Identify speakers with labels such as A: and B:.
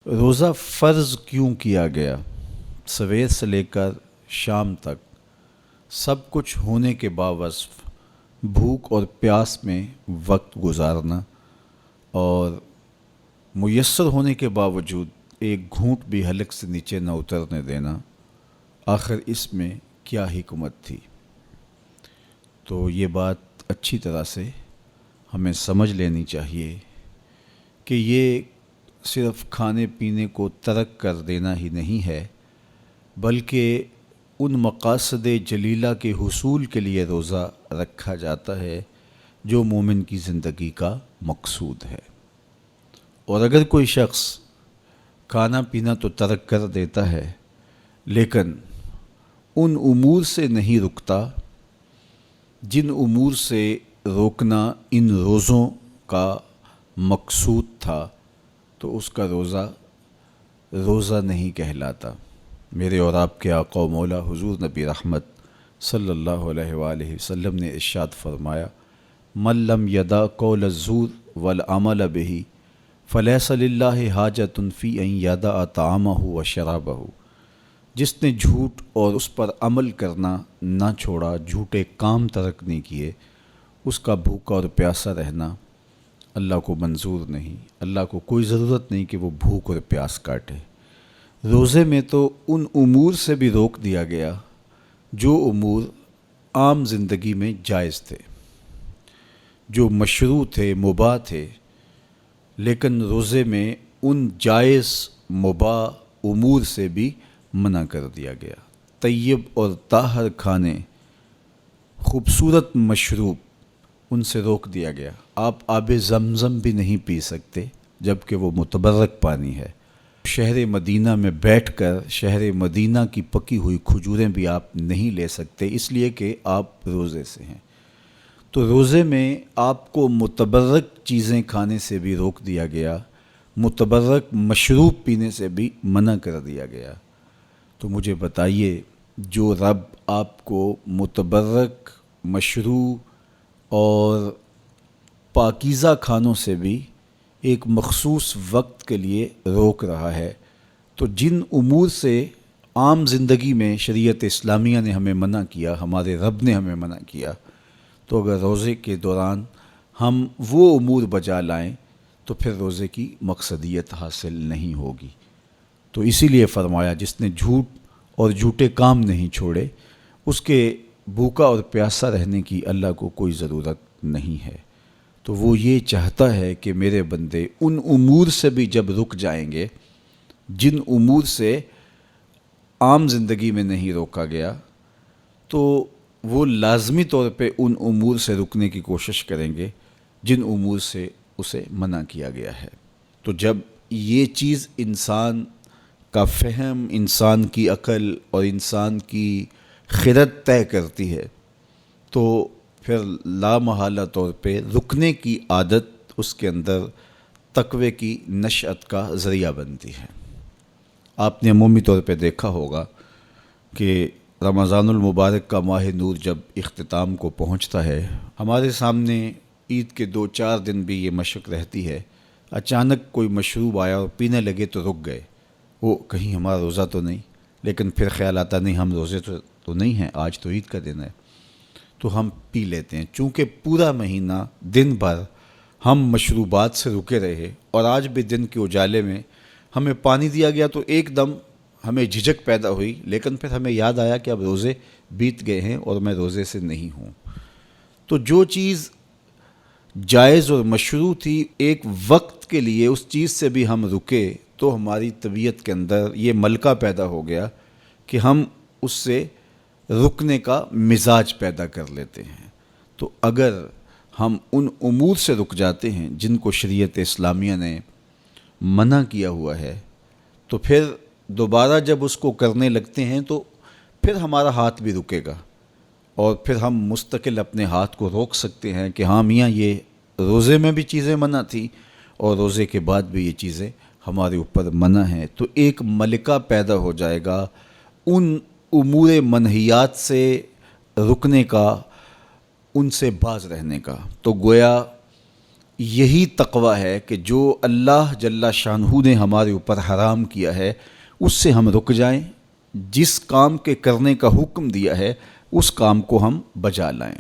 A: روزہ فرض کیوں کیا گیا؟ سویر سے لے کر شام تک سب کچھ ہونے کے باوصف بھوک اور پیاس میں وقت گزارنا اور میسر ہونے کے باوجود ایک گھونٹ بھی حلق سے نیچے نہ اترنے دینا، آخر اس میں کیا حکمت تھی؟ تو یہ بات اچھی طرح سے ہمیں سمجھ لینی چاہیے کہ یہ صرف کھانے پینے کو ترک کر دینا ہی نہیں ہے، بلکہ ان مقاصد جلیلہ کے حصول کے لیے روزہ رکھا جاتا ہے جو مومن کی زندگی کا مقصود ہے۔ اور اگر کوئی شخص کھانا پینا تو ترک کر دیتا ہے لیکن ان امور سے نہیں رکتا جن امور سے روکنا ان روزوں کا مقصود تھا، تو اس کا روزہ نہیں کہلاتا۔ میرے اور آپ کے آقا و مولا حضور نبی رحمت صلی اللہ علیہ وآلہ وسلم نے ارشاد فرمایا، من لم یدع قول الزور والعمل به فلیس للہ حاجۃ فی ان یدع طعامہ و شرابہ۔ جس نے جھوٹ اور اس پر عمل کرنا نہ چھوڑا، جھوٹے کام ترک نہیں کیے، اس کا بھوکا اور پیاسا رہنا اللہ کو منظور نہیں۔ اللہ کو کوئی ضرورت نہیں کہ وہ بھوک اور پیاس کاٹے۔ روزے میں تو ان امور سے بھی روک دیا گیا جو امور عام زندگی میں جائز تھے، جو مشروع تھے، مباح تھے، لیکن روزے میں ان جائز مباح امور سے بھی منع کر دیا گیا۔ طیب اور طاہر کھانے، خوبصورت مشروب، ان سے روک دیا گیا۔ آپ آب زمزم بھی نہیں پی سکتے جبکہ وہ متبرک پانی ہے۔ شہر مدینہ میں بیٹھ کر شہر مدینہ کی پکی ہوئی کھجوریں بھی آپ نہیں لے سکتے، اس لیے کہ آپ روزے سے ہیں۔ تو روزے میں آپ کو متبرک چیزیں کھانے سے بھی روک دیا گیا، متبرک مشروب پینے سے بھی منع کر دیا گیا۔ تو مجھے بتائیے، جو رب آپ کو متبرک، مشروع اور پاکیزہ کھانوں سے بھی ایک مخصوص وقت کے لیے روک رہا ہے، تو جن امور سے عام زندگی میں شریعت اسلامیہ نے ہمیں منع کیا، ہمارے رب نے ہمیں منع کیا، تو اگر روزے کے دوران ہم وہ امور بجا لائیں تو پھر روزے کی مقصدیت حاصل نہیں ہوگی۔ تو اسی لیے فرمایا، جس نے جھوٹ اور جھوٹے کام نہیں چھوڑے، اس کے بھوکا اور پیاسا رہنے کی اللہ کو کوئی ضرورت نہیں ہے۔ تو وہ یہ چاہتا ہے کہ میرے بندے ان امور سے بھی جب رک جائیں گے جن امور سے عام زندگی میں نہیں روکا گیا، تو وہ لازمی طور پہ ان امور سے رکنے کی کوشش کریں گے جن امور سے اسے منع کیا گیا ہے۔ تو جب یہ چیز انسان کا فہم، انسان کی عقل اور انسان کی خرد طے کرتی ہے، تو پھر لامحالہ طور پہ رکنے کی عادت اس کے اندر تقوی کی نشأت کا ذریعہ بنتی ہے۔ آپ نے عمومی طور پہ دیکھا ہوگا کہ رمضان المبارک کا ماہ نور جب اختتام کو پہنچتا ہے، ہمارے سامنے عید کے 2-4 دن بھی یہ مشق رہتی ہے، اچانک کوئی مشروب آیا اور پینے لگے تو رک گئے، وہ کہیں ہمارا روزہ تو نہیں، لیکن پھر خیال آتا نہیں ہم روزے تو نہیں ہیں، آج تو عید کا دن ہے، تو ہم پی لیتے ہیں۔ چونکہ پورا مہینہ دن بھر ہم مشروبات سے رکے رہے اور آج بھی دن کے اجالے میں ہمیں پانی دیا گیا تو ایک دم ہمیں جھجک پیدا ہوئی، لیکن پھر ہمیں یاد آیا کہ اب روزے بیت گئے ہیں اور میں روزے سے نہیں ہوں۔ تو جو چیز جائز اور مشروع تھی، ایک وقت کے لیے اس چیز سے بھی ہم رکے تو ہماری طبیعت کے اندر یہ ملکہ پیدا ہو گیا کہ ہم اس سے رکنے کا مزاج پیدا کر لیتے ہیں۔ تو اگر ہم ان امور سے رک جاتے ہیں جن کو شریعت اسلامیہ نے منع کیا ہوا ہے، تو پھر دوبارہ جب اس کو کرنے لگتے ہیں تو پھر ہمارا ہاتھ بھی رکے گا، اور پھر ہم مستقل اپنے ہاتھ کو روک سکتے ہیں کہ ہاں میاں، یہ روزے میں بھی چیزیں منع تھی اور روزے کے بعد بھی یہ چیزیں ہمارے اوپر منع ہیں۔ تو ایک ملکہ پیدا ہو جائے گا ان امور منہیات سے رکنے کا، ان سے باز رہنے کا۔ تو گویا یہی تقوی ہے کہ جو اللہ جل شانہ نے ہمارے اوپر حرام کیا ہے اس سے ہم رک جائیں، جس کام کے کرنے کا حکم دیا ہے اس کام کو ہم بجا لائیں۔